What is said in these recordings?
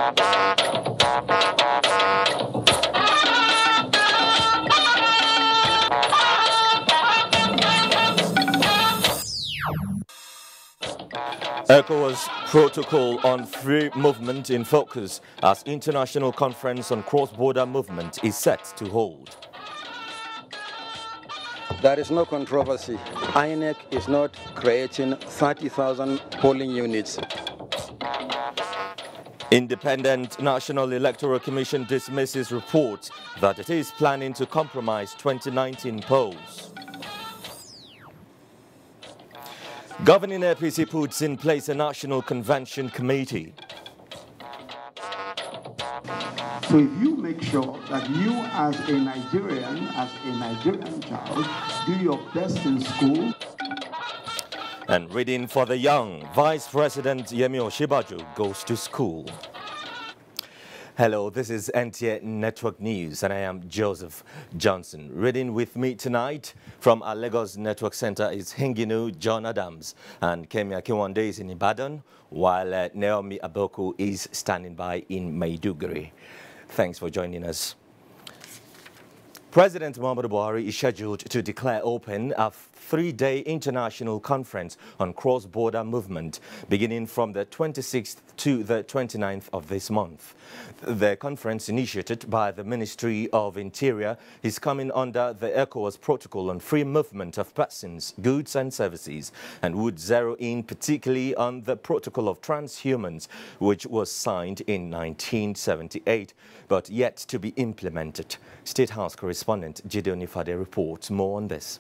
ECOWAS Protocol on Free Movement in focus as International Conference on Cross-Border Movement is set to hold. There is no controversy. INEC is not creating 30,000 polling units. Independent National Electoral Commission dismisses reports that it is planning to compromise 2019 polls. Governing APC puts in place a National Convention Committee. So if you make sure that you as a Nigerian child, do your best in school. And reading for the young, Vice President Yemi Osinbajo goes to school. Hello, this is NTA Network News and I am Joseph Johnson. Reading with me tonight from our Lagos Network Center is Hinginu John Adams and Kemi Akinwande is in Ibadan, while Naomi Aboku is standing by in Maiduguri. Thanks for joining us. President Muhammadu Buhari is scheduled to declare open a three-day international conference on cross-border movement beginning from the 26th to the 29th of this month. The conference, initiated by the Ministry of Interior, is coming under the ECOWAS Protocol on Free Movement of Persons, Goods and Services, and would zero in particularly on the Protocol of Transhumans, which was signed in 1978, but yet to be implemented. State House correspondent Jide Onifade reports more on this.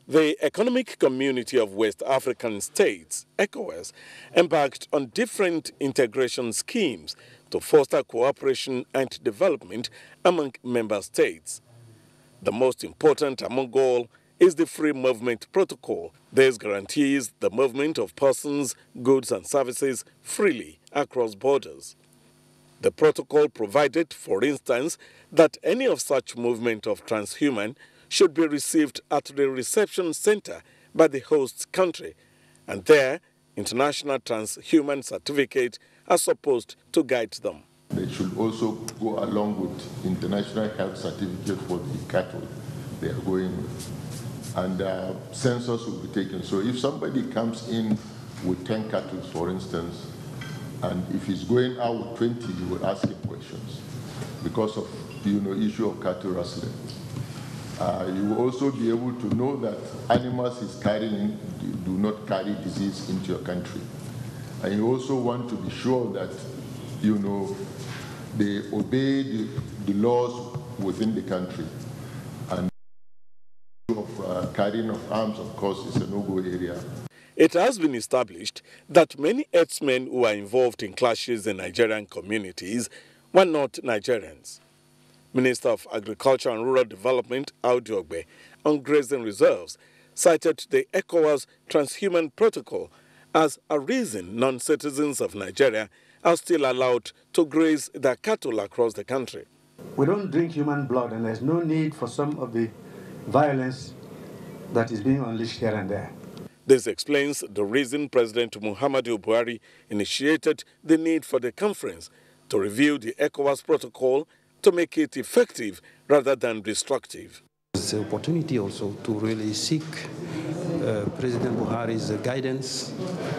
The Economic Community of West African States, ECOWAS, embarked on different integration schemes to foster cooperation and development among member states. The most important among all is the Free Movement Protocol. This guarantees the movement of persons, goods and services freely across borders. The protocol provided, for instance, that any of such movement of transhuman should be received at the reception center by the host country, and there, international transhuman certificate are supposed to guide them. They should also go along with international health certificate for the cattle they are going with, and census will be taken. So if somebody comes in with 10 cattle, for instance, and if he's going out with 20, you will ask him questions because of issue of cattle rustling. You will also be able to know that animals he's carrying do not carry disease into your country. And you also want to be sure that, they obey the laws within the country. And of carrying of arms, of course, is a no-go area. It has been established that many herdsmen who are involved in clashes in Nigerian communities were not Nigerians. Minister of Agriculture and Rural Development, Audu Ogbe, on grazing reserves, cited the ECOWAS Transhuman Protocol as a reason non-citizens of Nigeria are still allowed to graze their cattle across the country. We don't drink human blood, and there's no need for some of the violence that is being unleashed here and there. This explains the reason President Muhammadu Buhari initiated the need for the conference to review the ECOWAS Protocol to make it effective rather than destructive. It's an opportunity also to really seek President Buhari's guidance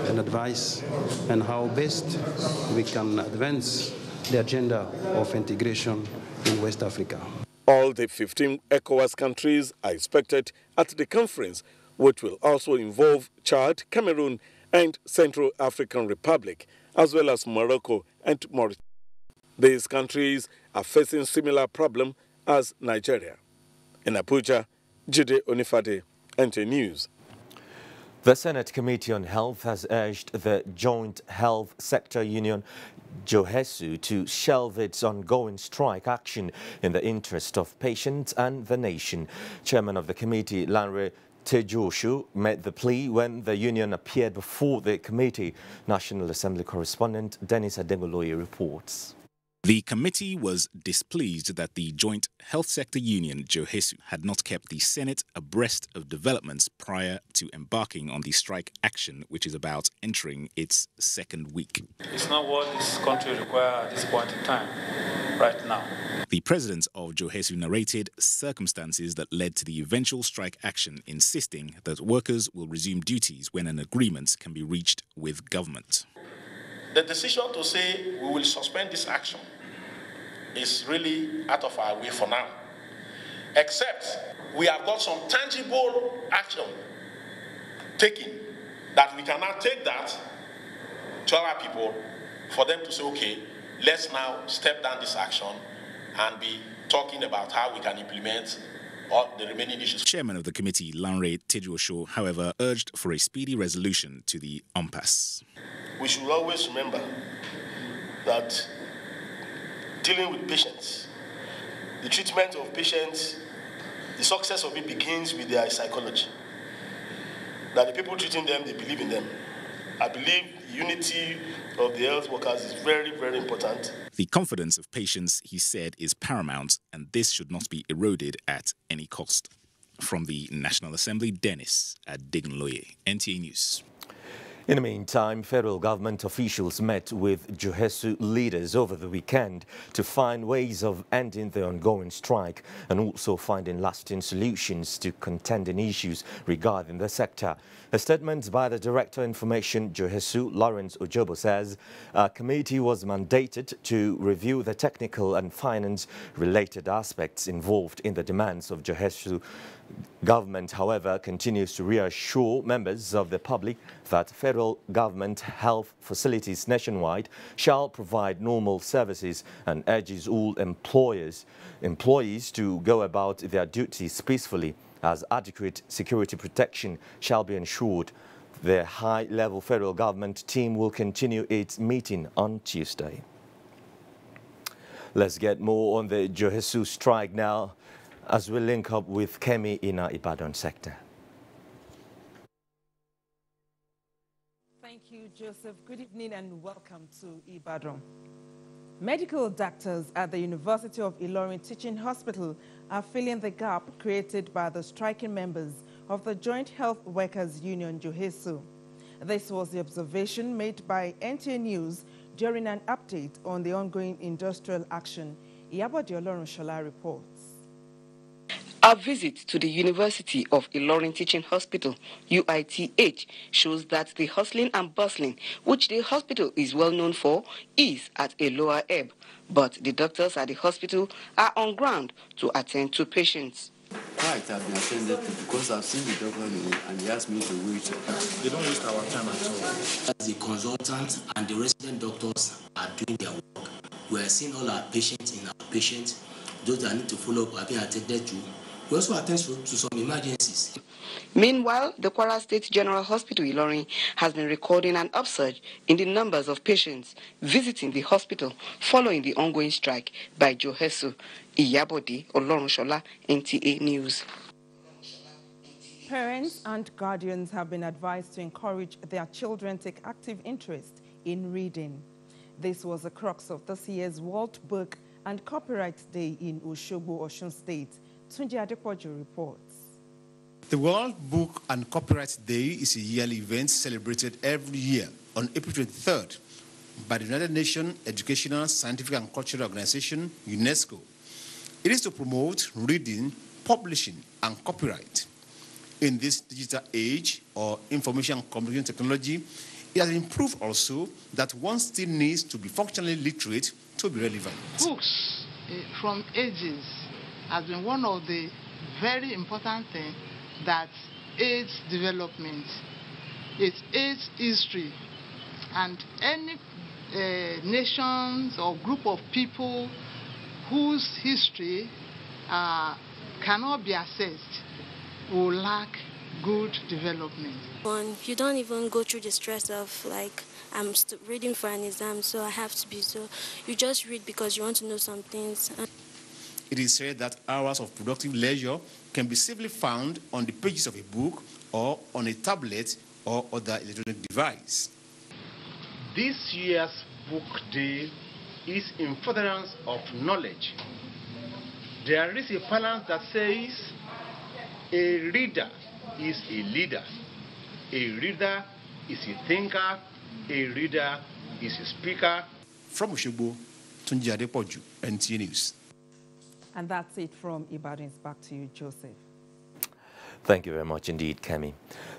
and advice on how best we can advance the agenda of integration in West Africa. All the 15 ECOWAS countries are expected at the conference, which will also involve Chad, Cameroon, and Central African Republic, as well as Morocco and Mauritania. These countries are facing similar problem as Nigeria. In Abuja, Jide Onifade, NTA News. The Senate Committee on Health has urged the Joint Health Sector Union, JOHESU, to shelve its ongoing strike action in the interest of patients and the nation. Chairman of the committee, Lanre Tejoshu, made the plea when the union appeared before the committee. National Assembly correspondent Dennis Adengoloye reports. The committee was displeased that the Joint Health Sector Union, JOHESU, had not kept the Senate abreast of developments prior to embarking on the strike action, which is about entering its second week. It's not what this country requires at this point in time, right now. The president of JOHESU narrated circumstances that led to the eventual strike action, insisting that workers will resume duties when an agreement can be reached with government. The decision to say we will suspend this action is really out of our way for now, except we have got some tangible action taken that we can now take that to our people for them to say, okay, let's now step down this action and be talking about how we can implement all the remaining issues. Chairman of the committee, Lanre Tejuosho, however, urged for a speedy resolution to the impasse. We should always remember that dealing with patients, the treatment of patients, the success of it begins with their psychology. That the people treating them, they believe in them. I believe the unity of the health workers is very, very important. The confidence of patients, he said, is paramount, and this should not be eroded at any cost. From the National Assembly, Dennis Adegunloye, NTA News. In the meantime, federal government officials met with JOHESU leaders over the weekend to find ways of ending the ongoing strike and also finding lasting solutions to contending issues regarding the sector. A statement by the Director of Information, JOHESU, Lawrence Ojobo, says a committee was mandated to review the technical and finance-related aspects involved in the demands of JOHESU. Government, however, continues to reassure members of the public that federal government health facilities nationwide shall provide normal services and urges all employees to go about their duties peacefully as adequate security protection shall be ensured. The high-level federal government team will continue its meeting on Tuesday. Let's get more on the JOHESU strike now, as we link up with Kemi in our Ibadan sector. Thank you, Joseph. Good evening and welcome to Ibadan. Medical doctors at the University of Ilorin Teaching Hospital are filling the gap created by the striking members of the Joint Health Workers Union, JOHESU. This was the observation made by NTA News during an update on the ongoing industrial action. Iyabode Olorunshola reports. Our visit to the University of Ilorin Teaching Hospital, UITH, shows that the hustling and bustling, which the hospital is well known for, is at a lower ebb. But the doctors at the hospital are on ground to attend to patients. Right, I've been attended to because I've seen the doctor and he asked me to wait. They don't waste our time at all. As the consultants and the resident doctors are doing their work, we are seeing all our patients in our patients. Those that need to follow up are being attended to. We also attend to some emergencies. Meanwhile, the Kwara State General Hospital Ilorin has been recording an upsurge in the numbers of patients visiting the hospital following the ongoing strike by JOHESU. Iyabode Olorunshola, NTA News. Parents and guardians have been advised to encourage their children to take active interest in reading. This was the crux of this year's World Book and Copyright Day in Osogbo, Osun State. Tunji Adepoju reports. The World Book and Copyright Day is a yearly event celebrated every year on April 23rd by the United Nations Educational, Scientific and Cultural Organization, UNESCO. It is to promote reading, publishing and copyright. In this digital age or information and communication technology, it has improved also that one still needs to be functionally literate to be relevant. Books from ages has been one of the very important things that aids development. It aids history, and any nations or group of people whose history cannot be assessed will lack good development. You don't even go through the stress of like, I'm reading for an exam, so I have to be so. You just read because you want to know some things. It is said that hours of productive leisure can be safely found on the pages of a book or on a tablet or other electronic device. This year's book day is in furtherance of knowledge. There is a balance that says a reader is a leader, a reader is a thinker, a reader is a speaker. From Oshobo, Tunji Adepoju, NTA News. And that's it from Ibadan. Back to you, Joseph. Thank you very much indeed, Kemi.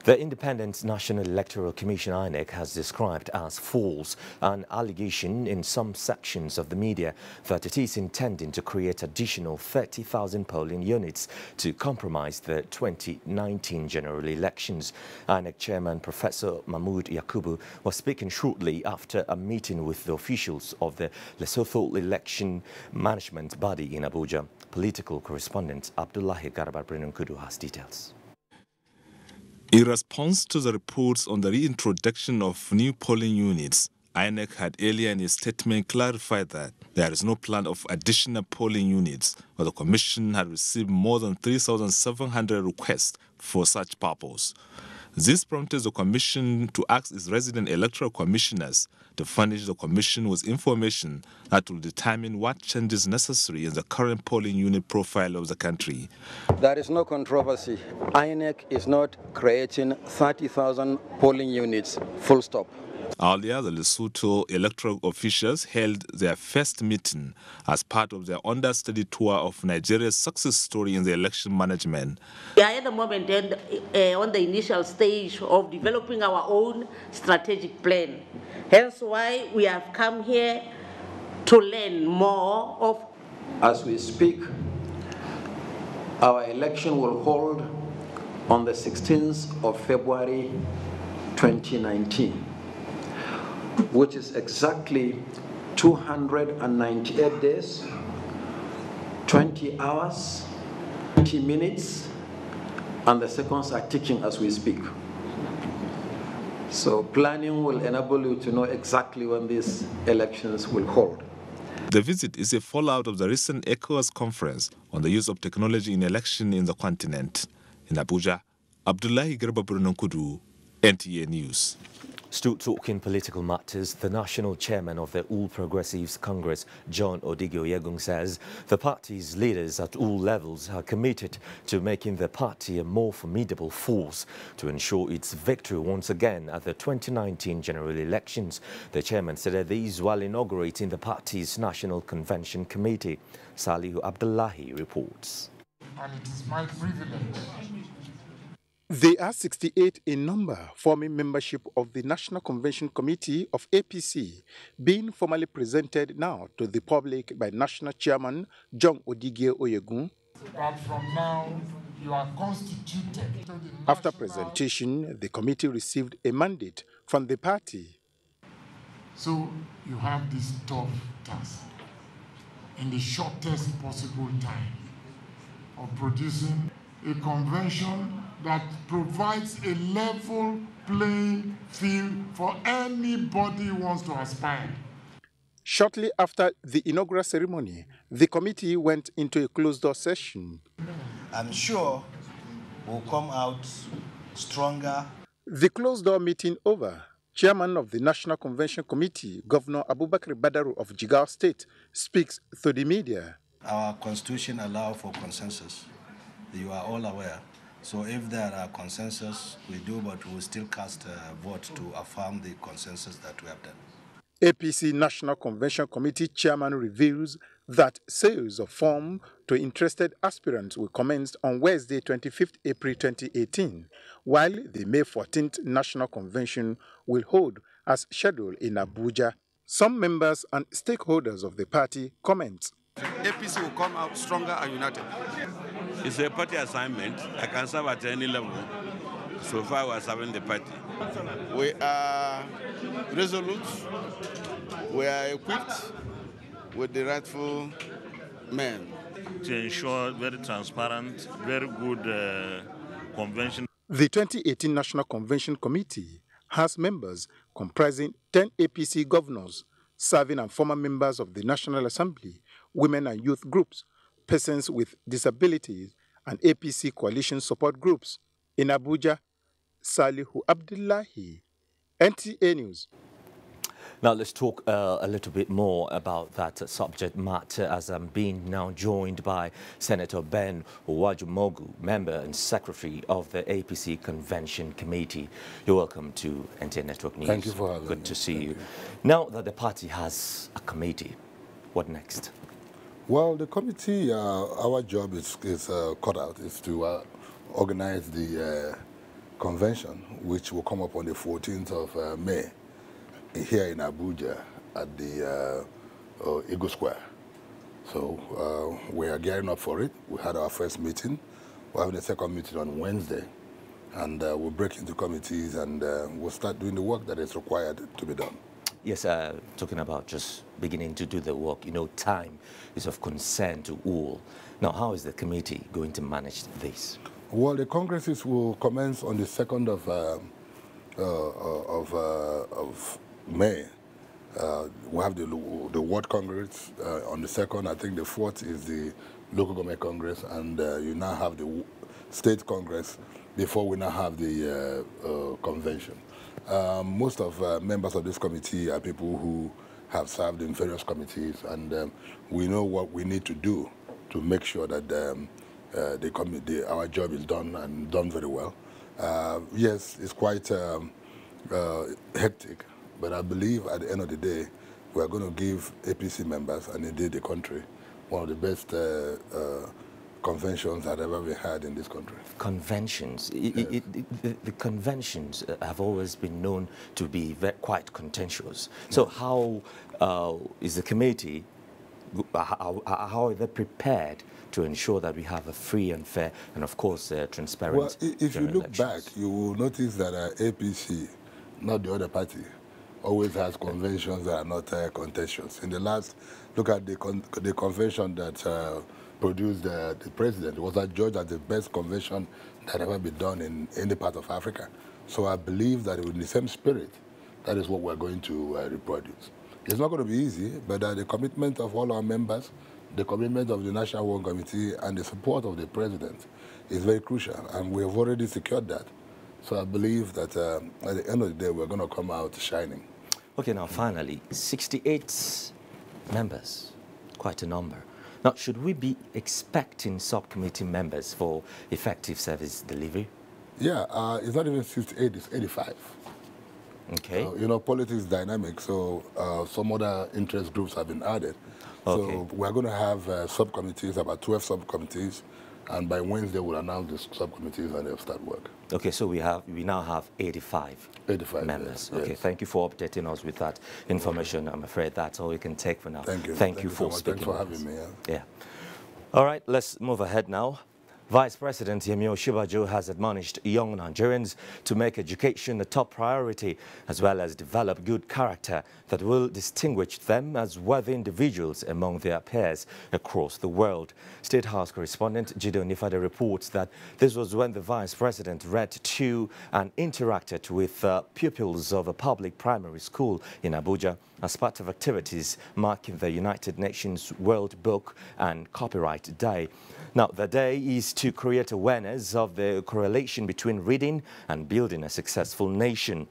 The Independent National Electoral Commission (INEC) has described as false an allegation in some sections of the media that it is intending to create additional 30,000 polling units to compromise the 2019 general elections. INEC Chairman Professor Mahmood Yakubu was speaking shortly after a meeting with the officials of the Lesotho Election Management Body in Abuja. Political correspondent Abdullahi Garba-Brenunkudu has details. In response to the reports on the reintroduction of new polling units, INEC had earlier in a statement clarified that there is no plan of additional polling units, but the Commission had received more than 3,700 requests for such purpose. This prompted the Commission to ask its resident electoral commissioners to furnish the Commission with information that will determine what changes necessary in the current polling unit profile of the country. There is no controversy. INEC is not creating 30,000 polling units, full stop. Earlier, the Lesotho electoral officials held their first meeting as part of their understudy tour of Nigeria's success story in the election management. We are at the moment on the initial stage of developing our own strategic plan. Hence why we have come here to learn more of. As we speak, our election will hold on the 16th of February 2019. Which is exactly 298 days, 20 hours, 20 minutes, and the seconds are ticking as we speak. So planning will enable you to know exactly when these elections will hold. The visit is a fallout of the recent ECOWAS Conference on the use of technology in election in the continent. In Abuja, Abdullahi Garba-Brenunkudu, NTA News. Still talking political matters, the national chairman of the All Progressives Congress, John Odigio-Yegun, says the party's leaders at all levels are committed to making the party a more formidable force to ensure its victory once again at the 2019 general elections. The chairman said these while inaugurating the party's National Convention Committee. Salihu Abdullahi reports. And it is my privilege. They are 68 in number, forming membership of the National Convention Committee of APC, being formally presented now to the public by National Chairman John Odigio-Yegun. But from now, you are constituted. After presentation, the committee received a mandate from the party. So you have this tough task in the shortest possible time of producing a convention that provides a level playing field for anybody who wants to aspire. Shortly after the inaugural ceremony, the committee went into a closed-door session. I'm sure we'll come out stronger. The closed-door meeting over, Chairman of the National Convention Committee, Governor Abubakar Badaru of Jigawa State, speaks to the media. Our constitution allows for consensus. You are all aware. So if there are consensus, we do, but we will still cast a vote to affirm the consensus that we have done. APC National Convention Committee Chairman reveals that sales of form to interested aspirants will commence on Wednesday, 25th April 2018, while the May 14th National Convention will hold as scheduled in Abuja. Some members and stakeholders of the party comment. APC will come out stronger and united. It's a party assignment. I can serve at any level. So far, we are serving the party. We are resolute. We are equipped with the rightful men. To ensure very transparent, very good convention. The 2018 National Convention Committee has members comprising 10 APC governors, serving and former members of the National Assembly, women and youth groups, persons with disabilities, and APC coalition support groups. In Abuja, Salihu Abdullahi, NTA News. Now let's talk a little bit more about that subject matter, as I'm being now joined by Senator Ben Uwajumogu, member and secretary of the APC Convention Committee. You're welcome to NTN Network News. Thank you for having me. Good to see you. Now that the party has a committee, what next? Well, the committee, our job is cut out, is to organize the convention, which will come up on the 14th of May here in Abuja at the Eagle Square. So we are gearing up for it. We had our first meeting. We're having a second meeting on Wednesday. And we'll break into committees and we'll start doing the work that is required to be done. Yes, talking about just beginning to do the work, you know, time is of concern to all. Now, how is the committee going to manage this? Well, the congresses will commence on the 2nd of May. We have the World Congress on the 2nd. I think the 4th is the Local Government Congress, and you now have the State Congress before we now have the convention. Most of members of this committee are people who have served in various committees, and we know what we need to do to make sure that our job is done and done very well. Yes, it's quite hectic, but I believe at the end of the day, we are going to give APC members, and indeed the country, one of the best conventions that have ever been had in this country. Conventions. Yes. The conventions have always been known to be quite contentious. So how is the committee, how are they prepared to ensure that we have a free and fair and, of course, transparent Well, if you look elections? back, you will notice that APC, not the other party, always has conventions that are not contentious. In the last, look at the convention that produced the president. It was adjudged as the best convention that ever been done in any part of Africa. So I believe that in the same spirit, that is what we're going to reproduce. It's not going to be easy, but the commitment of all our members, the commitment of the National Working Committee, and the support of the president is very crucial, and we have already secured that. So I believe that at the end of the day, we're going to come out shining. Okay, now finally, 68 members, quite a number. Now, should we be expecting subcommittee members for effective service delivery? Yeah, it's not even 68, it's 85. Okay. You know, politics is dynamic, so some other interest groups have been added. Okay. So we're going to have subcommittees, about 12 subcommittees, and by Wednesday we'll announce the subcommittees and they'll start work. Okay, so we now have 85 members. Yes, okay, yes. Thank you for updating us with that information. I'm afraid that's all we can take for now. Thank you. Thank you for so speaking. Thanks for having me. Yeah. All right, let's move ahead now. Vice President Yemi Osinbajo has admonished young Nigerians to make education a top priority, as well as develop good character that will distinguish them as worthy individuals among their peers across the world. State House correspondent Gideon Nifade reports that this was when the Vice President read to and interacted with pupils of a public primary school in Abuja as part of activities marking the United Nations World Book and Copyright Day. Now, the day is to create awareness of the correlation between reading and building a successful nation.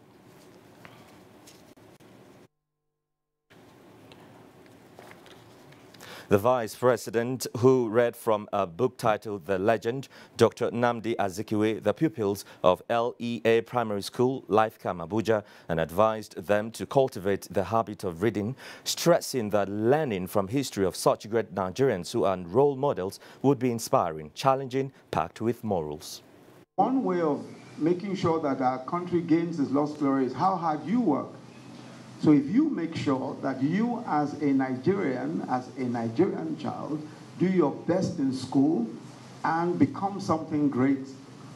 The Vice President, who read from a book titled The Legend, Dr. Nnamdi Azikiwe, the pupils of LEA Primary School, Lifecam Abuja, and advised them to cultivate the habit of reading, stressing that learning from history of such great Nigerians who are role models would be inspiring, challenging, packed with morals. One way of making sure that our country gains its lost glory is how hard you work. So if you make sure that you as a Nigerian child, do your best in school and become something great,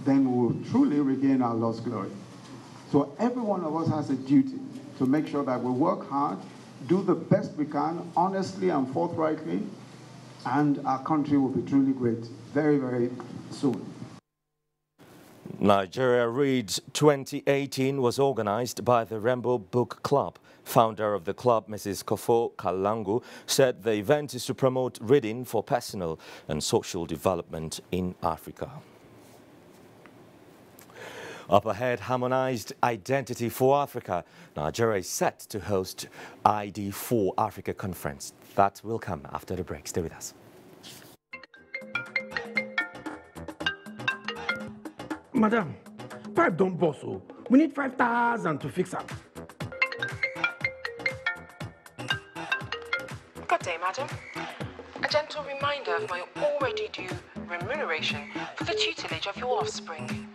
then we will truly regain our lost glory. So every one of us has a duty to make sure that we work hard, do the best we can, honestly and forthrightly, and our country will be truly great very, very soon. Nigeria Reads 2018 was organized by the Rainbow Book Club. Founder of the club, Mrs. Kofo Kalangu, said the event is to promote reading for personal and social development in Africa. Up ahead, harmonized identity for Africa. Nigeria is set to host ID4 Africa Conference. That will come after the break. Stay with us. Madam, pipe don't burst. We need 5,000 to fix up. Good day, madam. A gentle reminder of my already due remuneration for the tutelage of your offspring.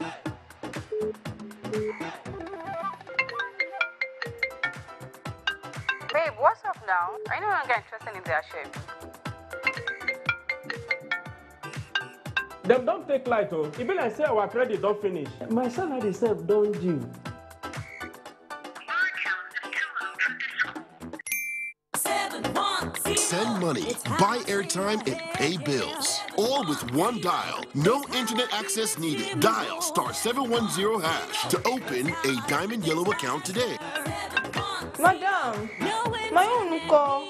Babe, what's up now? Are you no longer interested in their shape? Them don't take light, oh. Even I say our credit don't finish. My salary self don't due. Send money, buy airtime, and pay bills. All with one dial. No internet access needed. Dial *710# to open a Diamond Yellow account today. Madam, my own call.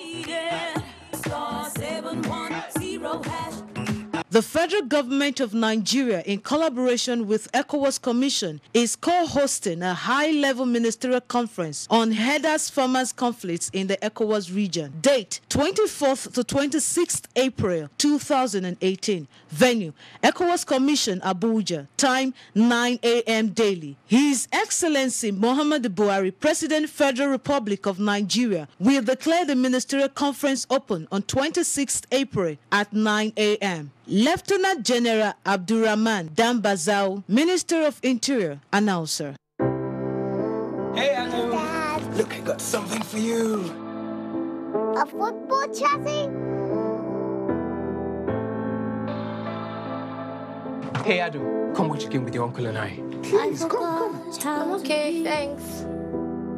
The federal government of Nigeria, in collaboration with ECOWAS Commission, is co-hosting a high-level ministerial conference on headers farmers conflicts in the ECOWAS region. Date 24th to 26th April 2018. Venue ECOWAS Commission, Abuja. Time 9 a.m. daily. His Excellency Muhammadu Buhari, President Federal Republic of Nigeria, will declare the ministerial conference open on 26th April at 9 a.m. Lieutenant General Abdurrahman Dambazao, Minister of Interior, announcer. Hey, Anu. Look, I got something for you. A football chassis? Hey, Adu, come watch a game with your uncle and I. Please, come. I'm okay, thanks.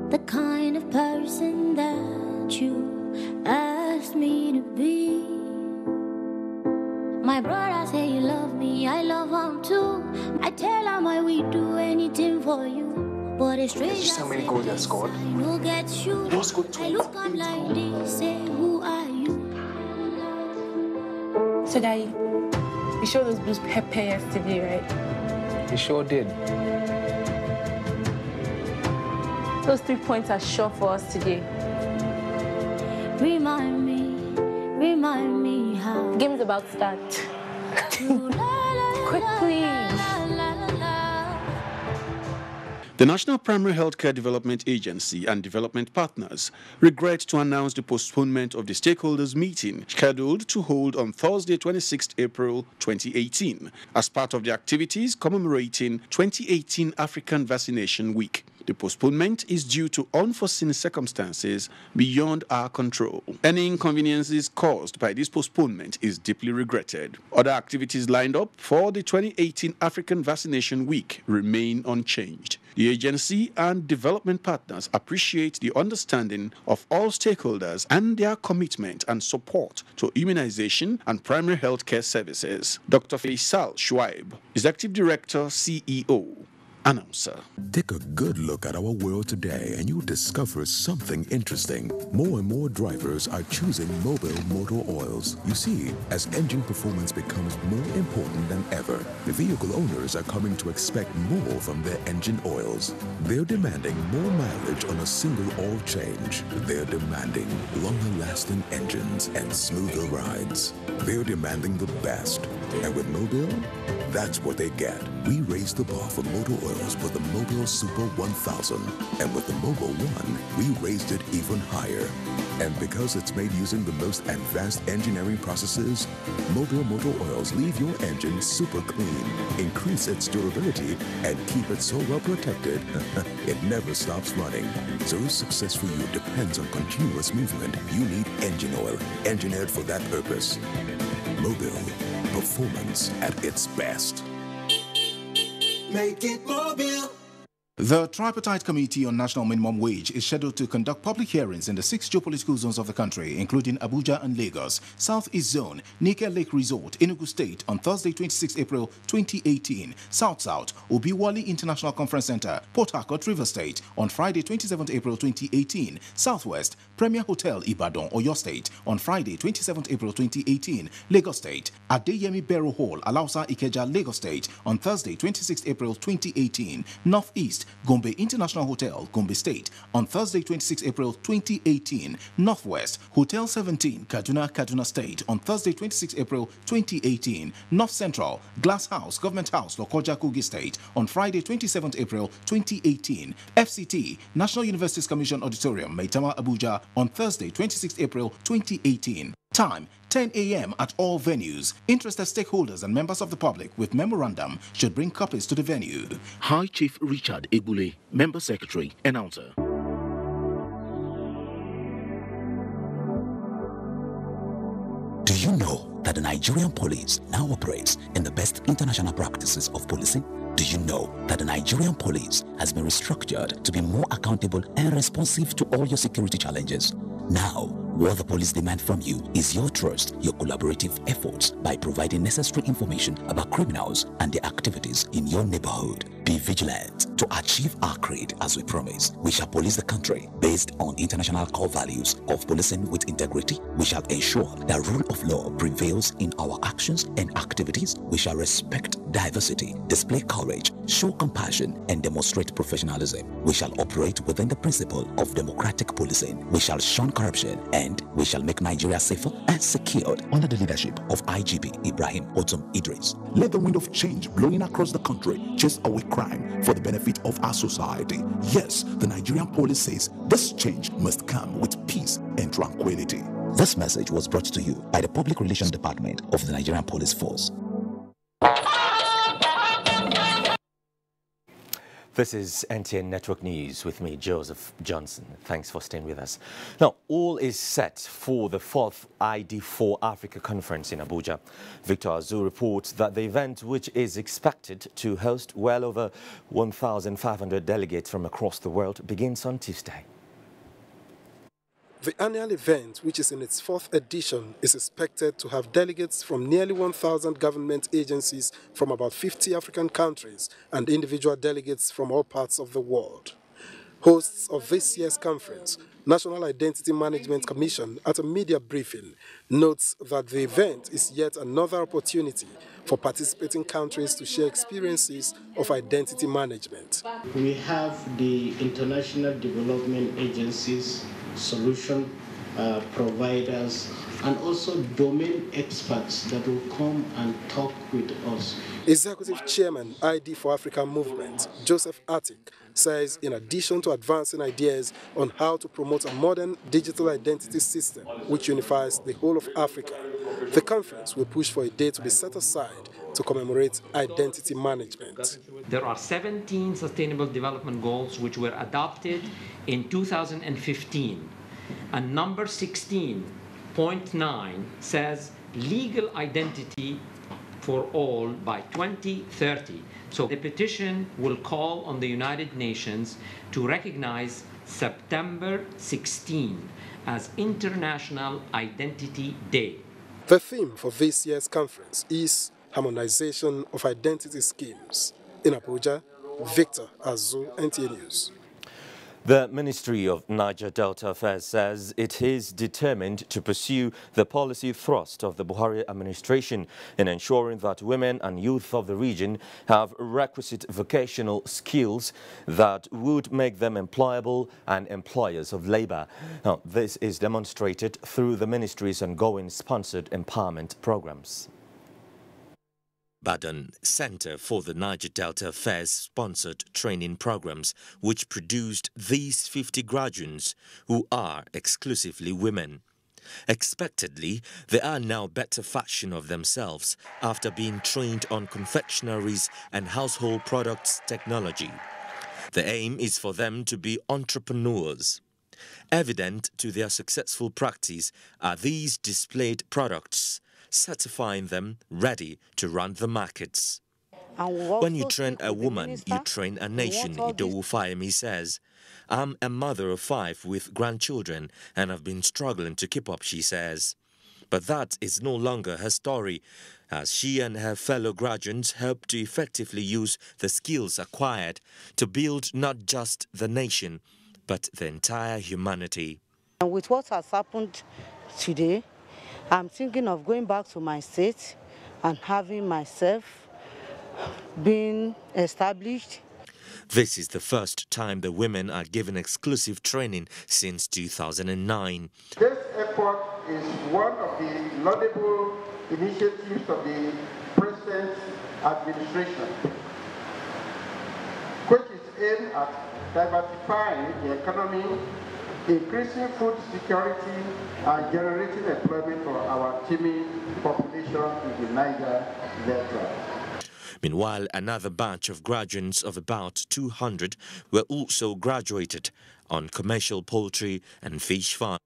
The kind of person that you asked me to be. My brother say you love me, I love him too. I tell him I will do anything for you. But it's strange. Just how many goals you scored? I know get you. You scored 20. I look up like this, say who are you? So, Daddy, you showed those blues pepper yesterday, right? You sure did. Those 3 points are sure for us today. Remind me how. Game's about to start. Quick, please. The National Primary Healthcare Development Agency and development partners regret to announce the postponement of the stakeholders meeting scheduled to hold on Thursday, 26 April 2018, as part of the activities commemorating 2018 African Vaccination Week. The postponement is due to unforeseen circumstances beyond our control. Any inconveniences caused by this postponement is deeply regretted. Other activities lined up for the 2018 African Vaccination Week remain unchanged. The agency and development partners appreciate the understanding of all stakeholders and their commitment and support to immunization and primary health care services. Dr. Faisal Shuaib, Executive Director, CEO. Announcer. Take a good look at our world today and you'll discover something interesting. More and more drivers are choosing mobile motor oils. You see, as engine performance becomes more important than ever, the vehicle owners are coming to expect more from their engine oils. They're demanding more mileage on a single oil change. They're demanding longer-lasting engines and smoother rides. They're demanding the best. And with Mobile, that's what they get. We raised the bar for motor oils with the Mobile Super 1000. And with the Mobile One, we raised it even higher. And because it's made using the most advanced engineering processes, Mobile motor oils leave your engine super clean, increase its durability, and keep it so well protected, it never stops running. So if success for you depends on continuous movement, you need engine oil, engineered for that purpose. Mobile, performance at its best. Make it mobile. The Tripartite Committee on National Minimum Wage is scheduled to conduct public hearings in the 6 geopolitical zones of the country, including Abuja and Lagos, Southeast Zone, Nika Lake Resort, Enugu State on Thursday, 26 April 2018, South-South, Obiwali International Conference Center, Port Harcourt, River State on Friday, 27 April 2018, Southwest, Premier Hotel, Ibadan, Oyo State on Friday, 27 April 2018, Lagos State, Adeyemi Bero Hall, Alausa Ikeja, Lagos State on Thursday, 26 April 2018, Northeast, Gombe International Hotel, Gombe State on Thursday, 26 April 2018, Northwest, Hotel 17, Kaduna, Kaduna State on Thursday, 26 April 2018, North Central, Glass House, Government House, Lokoja, Kogi State on Friday, 27 April 2018, FCT, National Universities Commission Auditorium, Maitama, Abuja on Thursday, 26 April 2018. Time, 10 a.m. at all venues. Interested stakeholders and members of the public with memorandum should bring copies to the venue. High Chief Richard Egbule, Member Secretary, Announcer. Do you know that the Nigerian police now operates in the best international practices of policing? Do you know that the Nigerian police has been restructured to be more accountable and responsive to all your security challenges? Now, what the police demand from you is your trust, your collaborative efforts by providing necessary information about criminals and their activities in your neighborhood. Be vigilant to achieve our creed as we promise. We shall police the country based on international core values of policing with integrity. We shall ensure that rule of law prevails in our actions and activities. We shall respect diversity, display courage, show compassion, and demonstrate professionalism. We shall operate within the principle of democratic policing. We shall shun corruption, and we shall make Nigeria safer and secured under the leadership of IGP Ibrahim Otum Idris. Let the wind of change blowing across the country chase away crime for the benefit of our society. Yes, the Nigerian police says this change must come with peace and tranquility. This message was brought to you by the Public Relations Department of the Nigerian Police Force. This is NTN Network News with me, Joseph Johnson. Thanks for staying with us. Now, all is set for the 4th ID4 Africa Conference in Abuja. Victor Azu reports that the event, which is expected to host well over 1,500 delegates from across the world, begins on Tuesday. The annual event, which is in its 4th edition, is expected to have delegates from nearly 1,000 government agencies from about 50 African countries and individual delegates from all parts of the world. Hosts of this year's conference, National Identity Management Commission, at a media briefing, notes that the event is yet another opportunity for participating countries to share experiences of identity management. We have the international development agencies, solution providers, and also domain experts that will come and talk with us. Executive Chairman ID for Africa Movement, Joseph Attic, says in addition to advancing ideas on how to promote a modern digital identity system which unifies the whole of Africa, the conference will push for a day to be set aside to commemorate identity management. There are 17 Sustainable Development Goals which were adopted in 2015. And number 16.9 says legal identity for all by 2030. So the petition will call on the United Nations to recognize September 16 as International Identity Day. The theme for this year's conference is harmonization of identity schemes. In Abuja, Victor Azu, NTA News. The Ministry of Niger Delta Affairs says it is determined to pursue the policy thrust of the Buhari administration in ensuring that women and youth of the region have requisite vocational skills that would make them employable and employers of labor. Now, this is demonstrated through the ministry's ongoing sponsored empowerment programs. Baden Center for the Niger Delta Affairs sponsored training programs which produced these 50 graduates who are exclusively women. Expectedly, they are now better fashion of themselves after being trained on confectionaries and household products technology. The aim is for them to be entrepreneurs. Evident to their successful practice are these displayed products, certifying them ready to run the markets. When you train a woman, you train a nation, Idowu Fayemi says. I'm a mother of 5 with grandchildren and have been struggling to keep up, she says. But that is no longer her story, as she and her fellow graduates help to effectively use the skills acquired to build not just the nation, but the entire humanity. And with what has happened today, I'm thinking of going back to my state and having myself being established. This is the first time the women are given exclusive training since 2009. This effort is one of the laudable initiatives of the President's administration, which is aimed at diversifying the economy, increasing food security, and generating employment for our teeming population in the Niger Delta. Meanwhile, another batch of graduates of about 200 were also graduated on commercial poultry and fish farm.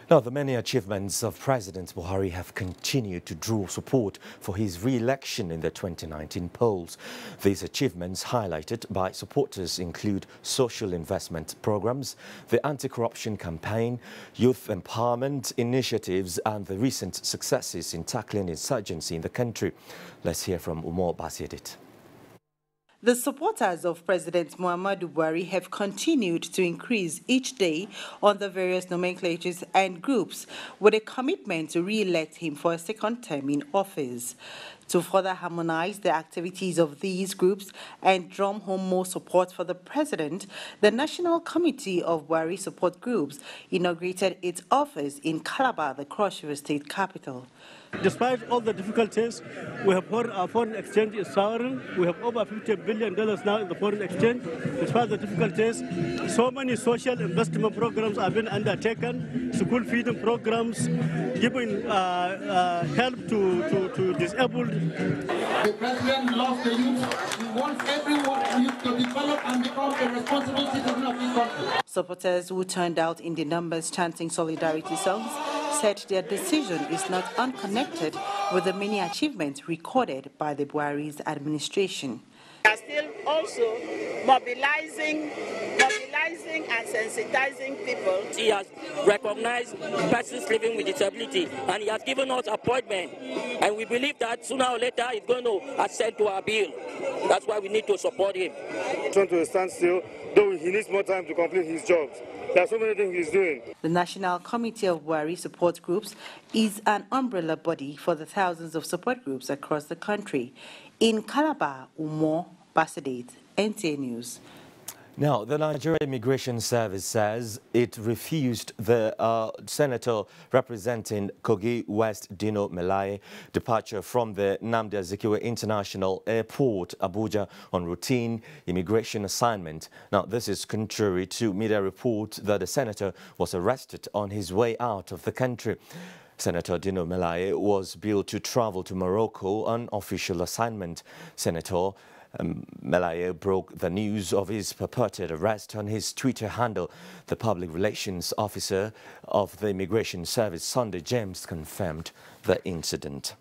Now, the many achievements of President Buhari have continued to draw support for his re-election in the 2019 polls. These achievements highlighted by supporters include social investment programs, the anti-corruption campaign, youth empowerment initiatives, and the recent successes in tackling insurgency in the country. Let's hear from Umar Basiedit. The supporters of President Muhammadu Buhari have continued to increase each day on the various nomenclatures and groups with a commitment to re-elect him for a second term in office. To further harmonize the activities of these groups and drum home more support for the president, the National Committee of Buhari Support Groups inaugurated its office in Calabar, the Cross River State capital. Despite all the difficulties, we have our foreign exchange is soaring. We have over $50 billion now in the foreign exchange. Despite the difficulties, so many social investment programs have been undertaken, school feeding programs, giving help to disabled. The president loves the youth. He wants everyone youth to develop and become a responsible citizen of this country. Supporters who turned out in the numbers chanting solidarity songs said their decision is not unconnected with the many achievements recorded by the Buhari's administration. We are still also mobilizing and sensitizing people. He has recognized persons living with disability and he has given us appointment. And we believe that sooner or later he's going to accede to our bill. That's why we need to support him. Trying to stand still, though he needs more time to complete his job. There are so many things he's doing. The National Committee of Buhari Support Groups is an umbrella body for the thousands of support groups across the country. In Calabar, Umar Basiedit, NTA News. Now, the Nigerian Immigration Service says it refused the senator representing Kogi West Dino Melaye departure from the Nnamdi Azikiwe International Airport, Abuja, on routine immigration assignment. Now, this is contrary to media reports that the senator was arrested on his way out of the country. Senator Dino Melaye was billed to travel to Morocco on official assignment. Senator Melaye broke the news of his purported arrest on his Twitter handle. The public relations officer of the Immigration Service, Sunday James, confirmed the incident.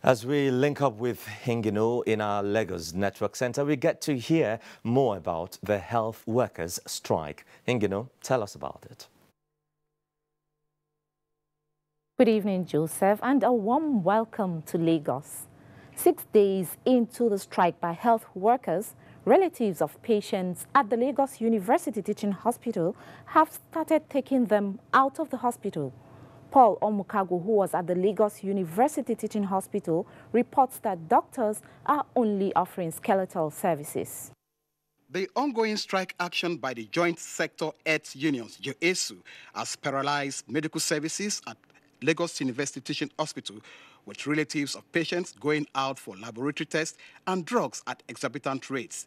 As we link up with Hingino in our Lagos Network Center, we get to hear more about the health workers' strike. Hingino, tell us about it. Good evening, Joseph, and a warm welcome to Lagos. 6 days into the strike by health workers, relatives of patients at the Lagos University Teaching Hospital have started taking them out of the hospital. Paul Omukago, who was at the Lagos University Teaching Hospital, reports that doctors are only offering skeletal services. The ongoing strike action by the Joint Sector Health Unions, JOESU, has paralyzed medical services at Lagos University Teaching Hospital, with relatives of patients going out for laboratory tests and drugs at exorbitant rates.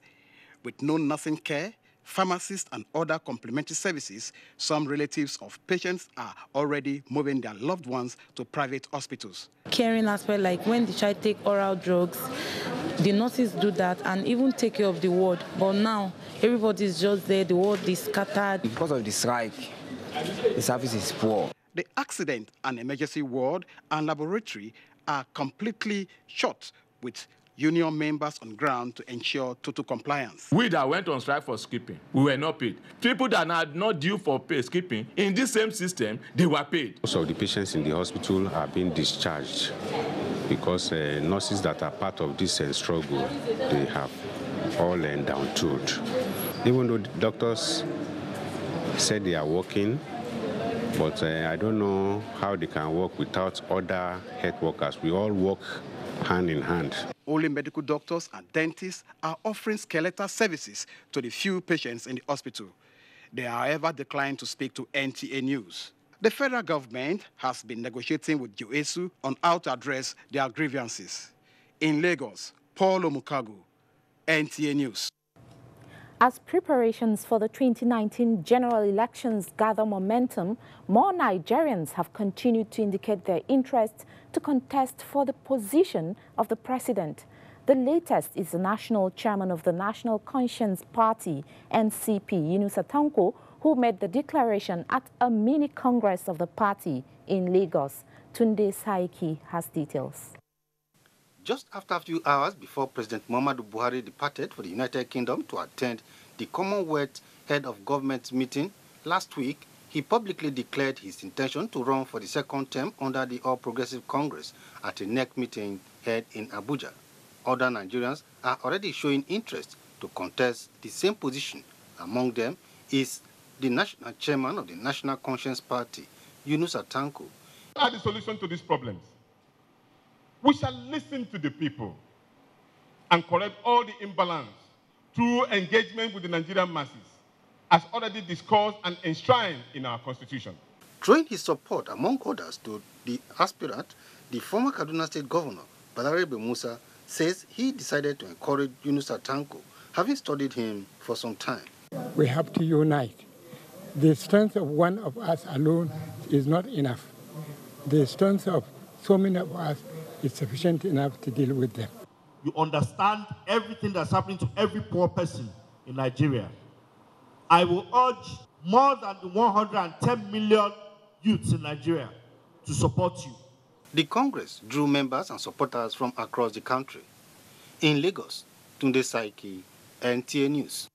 With no nursing care, pharmacists and other complementary services, some relatives of patients are already moving their loved ones to private hospitals. Caring aspect, like when the child take oral drugs, the nurses do that and even take care of the ward. But now, everybody's just there, the ward is scattered. Because of the strike, the service is poor. The accident and emergency ward and laboratory are completely short with union members on ground to ensure total compliance. We that went on strike for skipping, we were not paid. People that are not due for pay skipping, in this same system, they were paid. Most of the patients in the hospital are being discharged because nurses that are part of this struggle, they have all down tools. Even though the doctors said they are working, but I don't know how they can work without other health workers. We all work hand in hand. Only medical doctors and dentists are offering skeletal services to the few patients in the hospital. They, however, declined to speak to NTA News. The federal government has been negotiating with UASU on how to address their grievances. In Lagos, Paul Omukagu, NTA News. As preparations for the 2019 general elections gather momentum, more Nigerians have continued to indicate their interest to contest for the position of the president. The latest is the national chairman of the National Conscience Party, NCP, Yunus Atanko, who made the declaration at a mini congress of the party in Lagos. Tunde Saiki has details. Just after a few hours before President Muhammadu Buhari departed for the United Kingdom to attend the Commonwealth Head of Government meeting last week, he publicly declared his intention to run for the second term under the All Progressive Congress at a NEC meeting held in Abuja. Other Nigerians are already showing interest to contest the same position. Among them is the national chairman of the National Conscience Party, Yunus Atanko. What are the solutions to these problems? We shall listen to the people and correct all the imbalance through engagement with the Nigerian masses, as already discussed and enshrined in our constitution. Throwing his support, among others, to the aspirant, the former Kaduna State Governor, Balarabe Musa, says he decided to encourage Yunus Atanko, having studied him for some time. We have to unite. The strength of one of us alone is not enough. The strength of so many of us is sufficient enough to deal with them. You understand everything that's happening to every poor person in Nigeria. I will urge more than the 110 million youths in Nigeria to support you. The Congress drew members and supporters from across the country. In Lagos, Tunde Saiki, NTA News.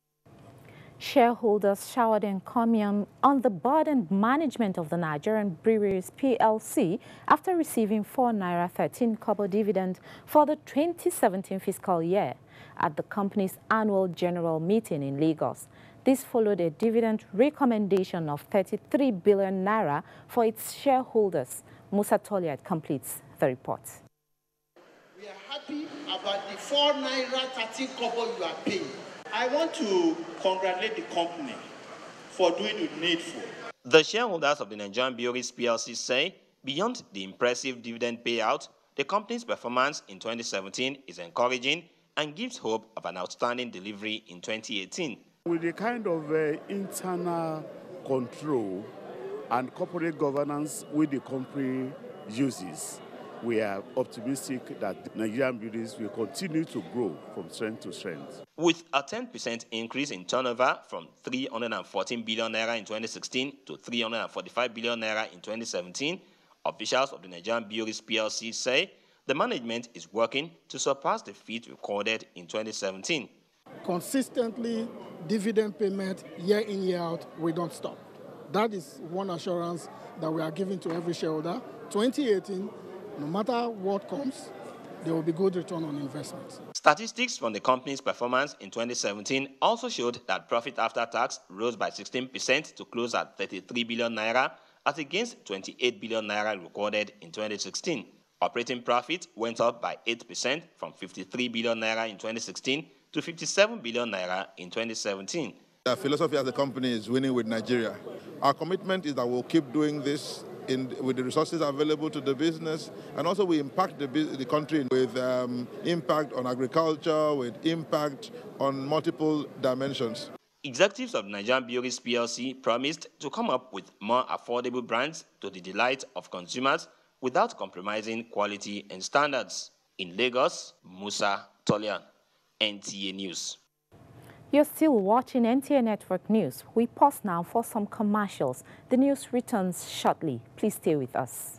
Shareholders showered encomium on the board and management of the Nigerian Breweries PLC after receiving 4 Naira 13 kobo dividend for the 2017 fiscal year at the company's annual general meeting in Lagos. This followed a dividend recommendation of 33 billion Naira for its shareholders. Musa Toliat completes the report. We are happy about the 4 Naira 13 kobo you are paying. I want to congratulate the company for doing the needful. The shareholders of the Nigerian Breweries PLC say, beyond the impressive dividend payout, the company's performance in 2017 is encouraging and gives hope of an outstanding delivery in 2018. With the kind of internal control and corporate governance which the company uses, we are optimistic that Nigerian breweries will continue to grow from strength to strength. With a 10% increase in turnover from 314 billion naira in 2016 to 345 billion naira in 2017, officials of the Nigerian Breweries PLC say the management is working to surpass the feat recorded in 2017. Consistently, dividend payment year in, year out, we don't stop. That is one assurance that we are giving to every shareholder. 2018, no matter what comes, there will be good return on investment. Statistics from the company's performance in 2017 also showed that profit after tax rose by 16% to close at 33 billion naira, as against 28 billion naira recorded in 2016. Operating profit went up by 8% from 53 billion naira in 2016 to 57 billion naira in 2017. Our philosophy as a company is winning with Nigeria. Our commitment is that we'll keep doing this with the resources available to the business, and also we impact the country with impact on agriculture, with impact on multiple dimensions. Executives of Nigerian Breweries PLC promised to come up with more affordable brands to the delight of consumers without compromising quality and standards. In Lagos, Musa Tolian, NTA News. You're still watching NTA Network News. We pause now for some commercials. The news returns shortly. Please stay with us.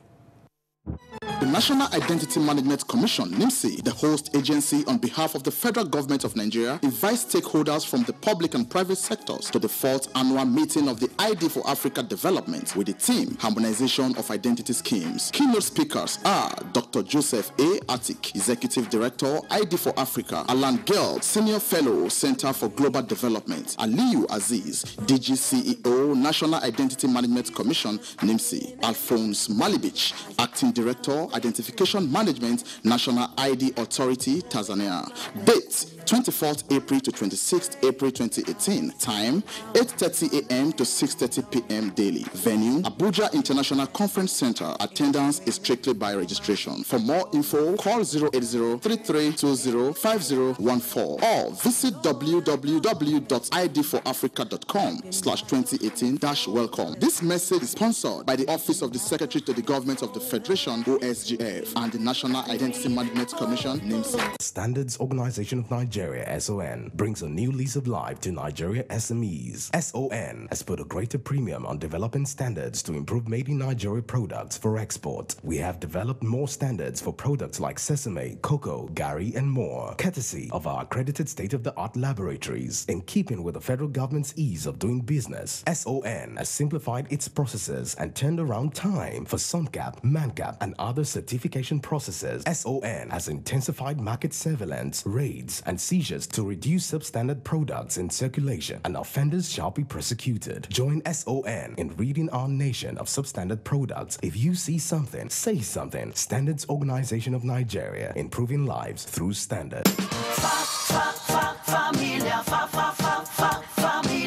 The National Identity Management Commission, NIMC, the host agency on behalf of the federal government of Nigeria, invites stakeholders from the public and private sectors to the 4th annual meeting of the ID for Africa Development with the theme Harmonization of Identity Schemes. Keynote speakers are Dr. Joseph A. Attic, Executive Director, ID for Africa, Alan Geld, Senior Fellow, Center for Global Development, Aliyu Aziz, DG CEO, National Identity Management Commission, NIMC, Alphonse Malibich, Acting Director, Identification Management, National ID Authority, Tanzania. Date 24th April to 26th April 2018. Time 8:30 a.m. to 6:30 p.m. daily. Venue Abuja International Conference Center. Attendance is strictly by registration. For more info, call 080-3320-5014 or visit www.idforafrica.com/2018-welcome. This message is sponsored by the Office of the Secretary to the Government of the Federation, OSGF, and the National Identity Management Commission, NIMC. Standards Organization of Nigeria, SON, brings a new lease of life to Nigeria SMEs. SON has put a greater premium on developing standards to improve made in Nigeria products for export. We have developed more standards for products like sesame, cocoa, gari, and more, courtesy of our accredited state-of-the-art laboratories. In keeping with the federal government's ease of doing business, SON has simplified its processes and turned around time for SUNCAP, MANCAP, and other certification processes. SON has intensified market surveillance, raids, and seizures to reduce substandard products in circulation, and offenders shall be prosecuted. Join SON in ridding our nation of substandard products. If you see something, say something. Standards Organization of Nigeria, improving lives through standards.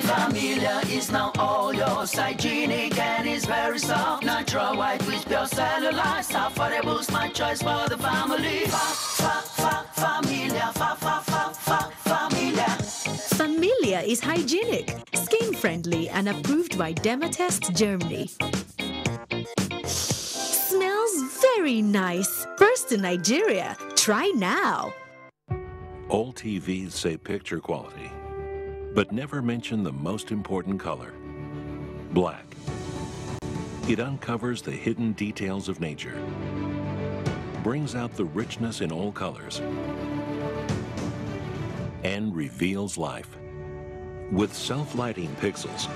Familia is now all yours. Hygienic and is very soft. Natural white with pure cellulose. Affordable, my choice for the family. Familia. Familia is hygienic, skin-friendly, and approved by Dermatest Germany. Smells very nice. First in Nigeria. Try now. All TVs say picture quality, but never mention the most important color, black. It uncovers the hidden details of nature, brings out the richness in all colors, and reveals life. With self-lighting pixels,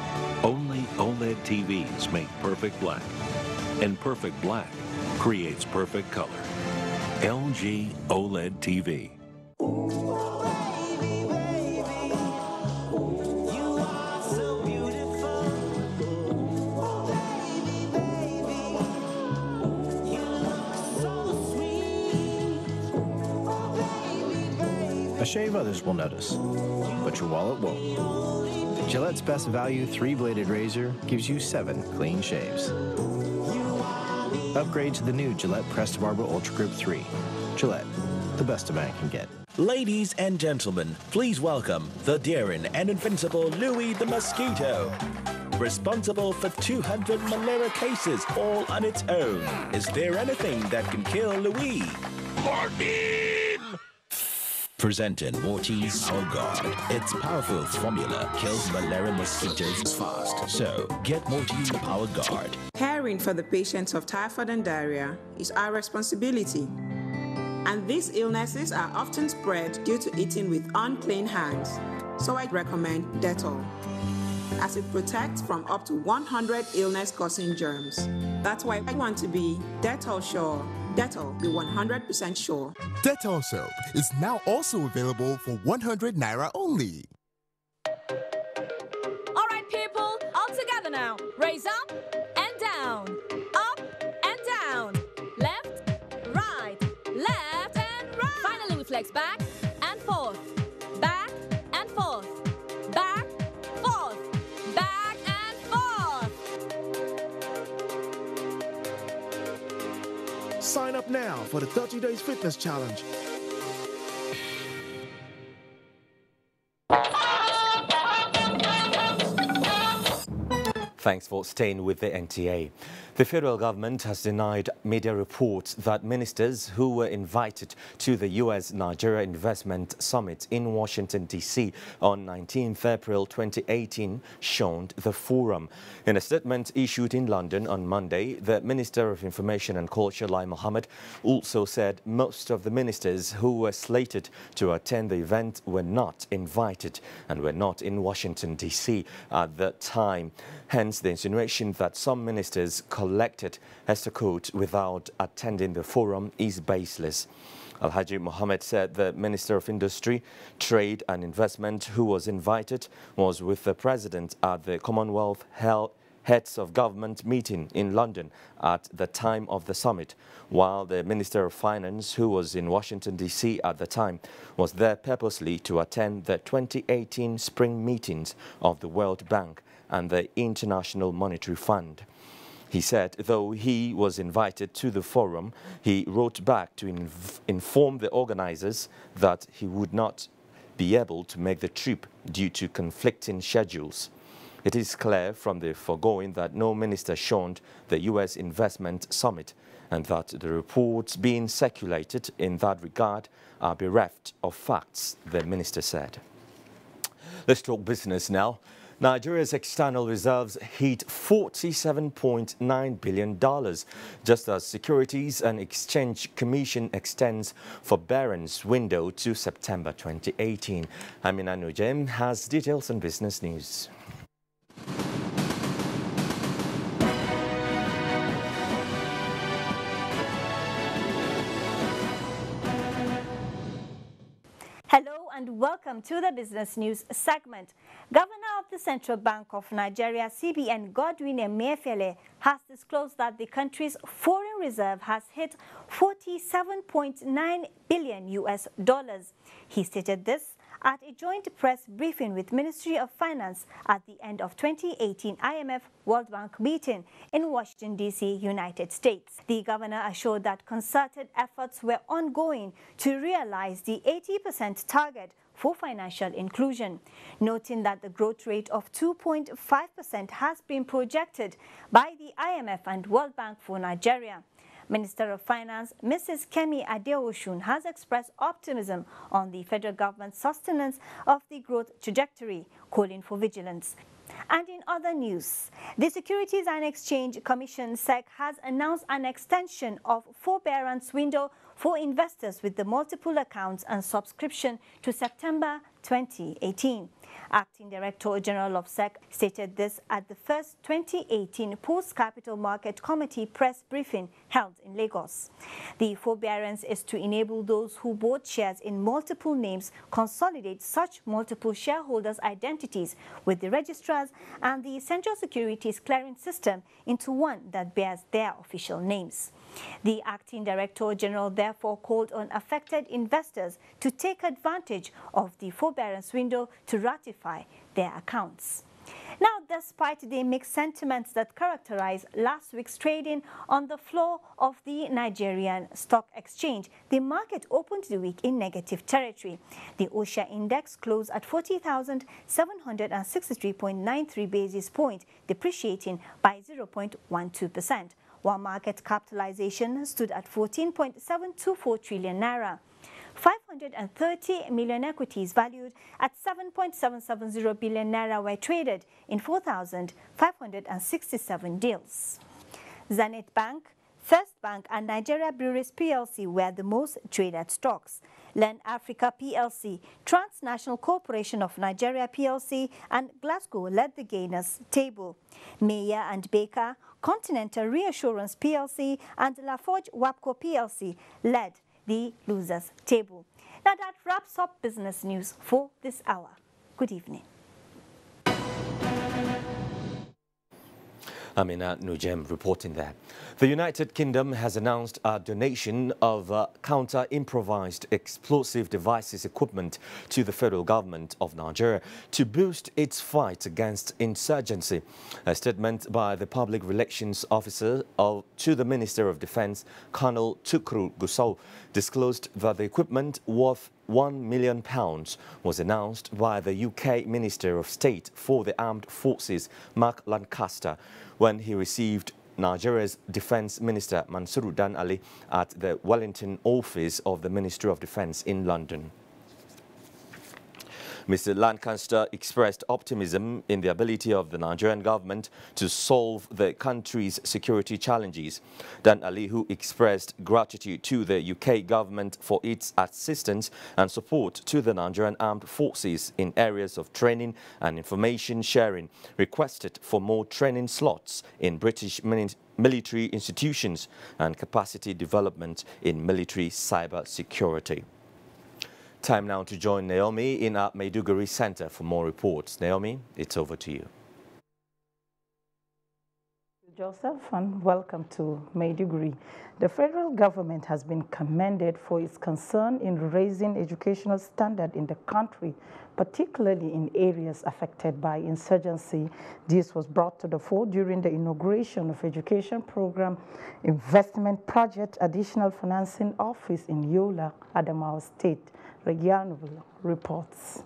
only OLED TVs make perfect black, and perfect black creates perfect color. LG OLED TV. A shave others will notice, but your wallet won't. Gillette's Best Value 3-bladed razor gives you 7 clean shaves. Upgrade to the new Gillette Presto Barber Ultra Grip 3. Gillette, the best a man can get. Ladies and gentlemen, please welcome the daring and invincible Louis the Mosquito. Responsible for 200 malaria cases all on its own. Is there anything that can kill Louis? Morphine! Presenting Mortise Power Guard. Its powerful formula kills malaria mosquitoes fast. So, get Mortise Power Guard. Caring for the patients of typhoid and diarrhea is our responsibility. And these illnesses are often spread due to eating with unclean hands. So I recommend Dettol, as it protects from up to 100 illness-causing germs. That's why I want to be Dettol sure. Dettol, the 100% sure. Dettol soap is now also available for 100 Naira only. All right, people, all together now. Raise up and down. Up and down. Left, right, left and right. Finally, we flex back and forth. Back and forth. Back, forth. Back and forth. Sign up now for the 30 Days Fitness Challenge. Thanks for staying with the NTA. The federal government has denied media reports that ministers who were invited to the U.S.-Nigeria Investment Summit in Washington, D.C. on 19th April 2018 shunned the forum. In a statement issued in London on Monday, the Minister of Information and Culture, Lai Mohammed, also said most of the ministers who were slated to attend the event were not invited and were not in Washington, D.C. at the time. Hence, the insinuation that some ministers collected Hester Court without attending the forum is baseless. Alhaji Mohammed said the Minister of Industry, Trade and Investment who was invited was with the President at the Commonwealth Heads of Government meeting in London at the time of the summit, while the Minister of Finance, who was in Washington, D.C. at the time, was there purposely to attend the 2018 spring meetings of the World Bank and the International Monetary Fund. He said, though he was invited to the forum, he wrote back to inform the organizers that he would not be able to make the trip due to conflicting schedules. It is clear from the foregoing that no minister shunned the U.S. Investment Summit and that the reports being circulated in that regard are bereft of facts, the minister said. Let's talk business now. Nigeria's external reserves hit $47.9 billion, just as Securities and Exchange Commission extends forbearance window to September 2018. Amina Nujem has details on business news. Hello and welcome to the Business News segment. Governor of the Central Bank of Nigeria, CBN, Godwin Emefiele, has disclosed that the country's foreign reserve has hit $47.9 billion. He stated this at a joint press briefing with Ministry of Finance at the end of 2018 IMF World Bank meeting in Washington, D.C., United States. The governor assured that concerted efforts were ongoing to realize the 80% target for financial inclusion, noting that the growth rate of 2.5% has been projected by the IMF and World Bank for Nigeria. Minister of Finance, Mrs. Kemi Adeosun, has expressed optimism on the federal government's sustenance of the growth trajectory, calling for vigilance. And in other news, the Securities and Exchange Commission (SEC) has announced an extension of forbearance window for investors with the multiple accounts and subscription to September 2018. Acting Director General of SEC stated this at the first 2018 Post-Capital Market Committee press briefing held in Lagos. The forbearance is to enable those who bought shares in multiple names consolidate such multiple shareholders' identities with the registrars and the Central Securities Clearing System into one that bears their official names. The Acting Director General therefore called on affected investors to take advantage of the forbearance window to ratify their accounts. Now, despite the mixed sentiments that characterized last week's trading on the floor of the Nigerian Stock Exchange, the market opened the week in negative territory. The OSHA index closed at 40,763.93 basis points, depreciating by 0.12%. While market capitalization stood at 14.724 trillion naira. 530 million equities valued at 7.770 billion naira were traded in 4,567 deals. Zenith Bank, First Bank and Nigeria Breweries PLC were the most traded stocks. Len Africa PLC, Transnational Corporation of Nigeria PLC and Glasgow led the gainers table. Meyer and Baker, Continental Reassurance PLC and Laforge Wapco PLC led the losers table. Now that wraps up business news for this hour. Good evening. Amina Nujem reporting there. The United Kingdom has announced a donation of counter-improvised explosive devices equipment to the federal government of Nigeria to boost its fight against insurgency. A statement by the public relations officer to the Minister of Defense, Colonel Tukru Gusau, disclosed that the equipment worth £1 million was announced by the UK Minister of State for the Armed Forces, Mark Lancaster, when he received Nigeria's Defense Minister Mansuru Dan Ali at the Wellington office of the Ministry of Defense in London. Mr. Lancaster expressed optimism in the ability of the Nigerian government to solve the country's security challenges. Dan Ali, who expressed gratitude to the UK government for its assistance and support to the Nigerian armed forces in areas of training and information sharing, requested for more training slots in British military institutions and capacity development in military cyber security. Time now to join Naomi in our Maiduguri Center for more reports. Naomi, it's over to you. Joseph, and welcome to Maiduguri. The federal government has been commended for its concern in raising educational standard in the country, particularly in areas affected by insurgency. This was brought to the fore during the inauguration of Education Program Investment Project Additional Financing Office in Yola, Adamawa State. Regiano reports.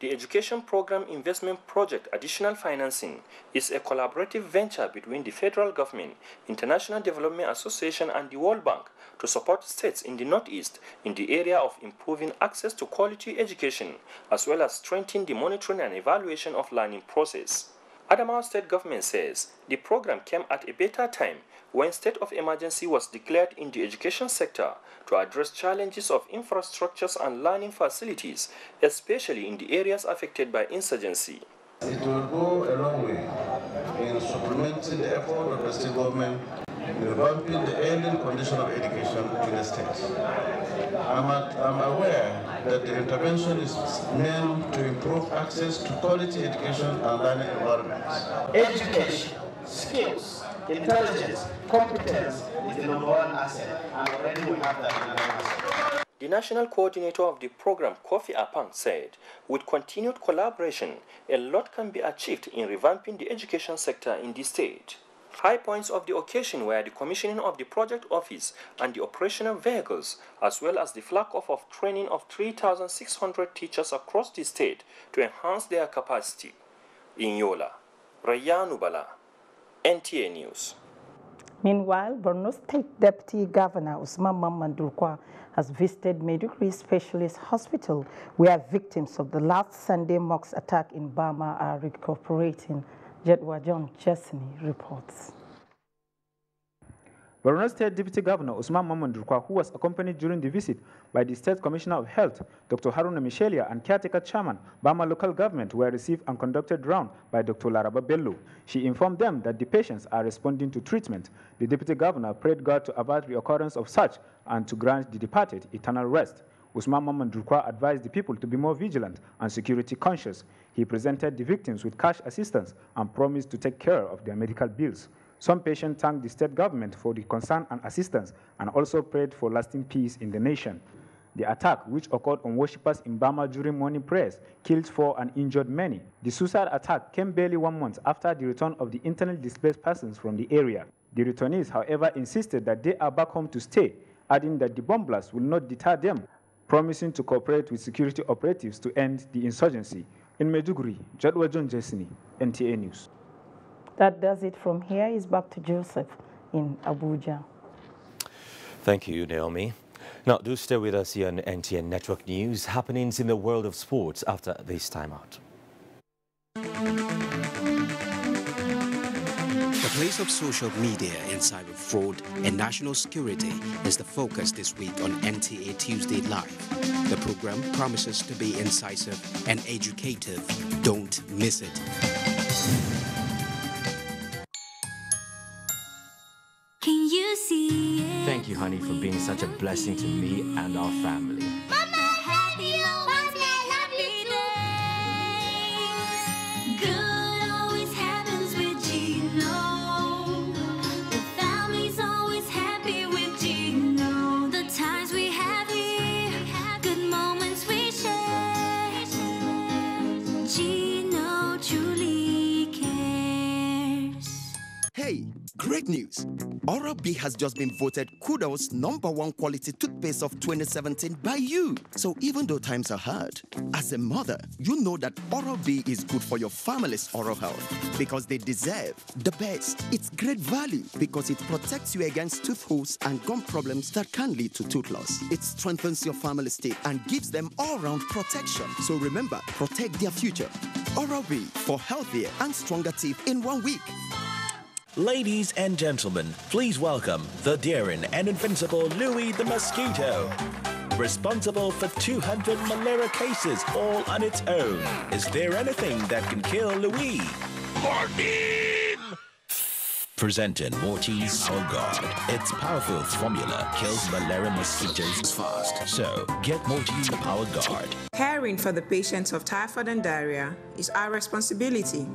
The Education Program Investment Project Additional Financing is a collaborative venture between the federal government, International Development Association and the World Bank to support states in the Northeast in the area of improving access to quality education, as well as strengthening the monitoring and evaluation of learning process. Adamawa State government says the program came at a better time when state of emergency was declared in the education sector to address challenges of infrastructures and learning facilities, especially in the areas affected by insurgency. It will go a long way in supplementing the effort of the state government in revamping the ailing condition of education in the state. I'm aware that the intervention is meant to improve access to quality education and learning environments. Education, skills, intelligence, competence is the #1 asset, and already we have that in our asset. The national coordinator of the program, Kofi Apang, said, with continued collaboration, a lot can be achieved in revamping the education sector in the state. High points of the occasion were the commissioning of the project office and the operational vehicles, as well as the flag-off of training of 3,600 teachers across the state to enhance their capacity. In Yola, Rayanu Bala, NTA News. Meanwhile, Borno State Deputy Governor Usman Mamman Durkwa has visited Maiduguri Specialist Hospital, where victims of the last Sunday mosque attack in Bama are recuperating. Jedwa John Chesney reports. Borno State Deputy Governor Usman Mamman Durkwa, who was accompanied during the visit by the State Commissioner of Health, Dr. Haruna Michelia, and caretaker chairman, Bama Local Government, were received and conducted round by Dr. Laraba Bello. She informed them that the patients are responding to treatment. The Deputy Governor prayed God to avert the occurrence of such and to grant the departed eternal rest. Usman Mamman Durkwa advised the people to be more vigilant and security conscious. He presented the victims with cash assistance and promised to take care of their medical bills. Some patients thanked the state government for the concern and assistance and also prayed for lasting peace in the nation. The attack, which occurred on worshippers in Bama during morning prayers, killed 4 and injured many. The suicide attack came barely 1 month after the return of the internally displaced persons from the area. The returnees, however, insisted that they are back home to stay, adding that the bomb blast will not deter them, promising to cooperate with security operatives to end the insurgency. In Maiduguri, Jadwa John Jesni, NTA News. That does it from here. Is back to Joseph in Abuja. Thank you, Naomi. Now, do stay with us here on NTN Network News. Happenings in the world of sports after this time out. The place of social media and cyber fraud and national security is the focus this week on NTA Tuesday Live. The program promises to be incisive and educative. Don't miss it. Can you see it? Thank you, honey, for being such a blessing to me and our family. Hey, great news! Oral-B has just been voted Kudos #1 quality toothpaste of 2017 by you. So even though times are hard, as a mother, you know that Oral-B is good for your family's oral health because they deserve the best. It's great value because it protects you against tooth holes and gum problems that can lead to tooth loss. It strengthens your family's teeth and gives them all-round protection. So remember, protect their future. Oral-B for healthier and stronger teeth in 1 week. Ladies and gentlemen, please welcome the daring and invincible Louis the Mosquito. Responsible for 200 malaria cases all on its own. Is there anything that can kill Louis? Morphine! Presenting Morphine Power Guard. Its powerful formula kills malaria mosquitoes fast. So, get Morphine Power Guard. Caring for the patients of typhoid and diarrhea is our responsibility.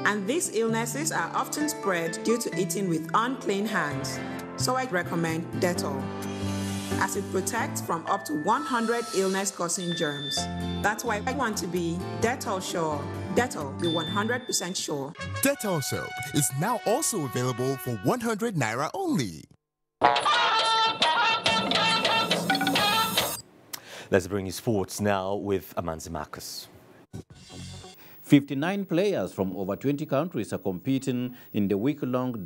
And these illnesses are often spread due to eating with unclean hands. So I recommend Dettol, as it protects from up to 100 illness-causing germs. That's why I want to be Dettol sure. Dettol, be 100% sure. Dettol soap is now also available for 100 Naira only. Let's bring you sports now with Amanzi Marcus. 59 players from over 20 countries are competing in the week-long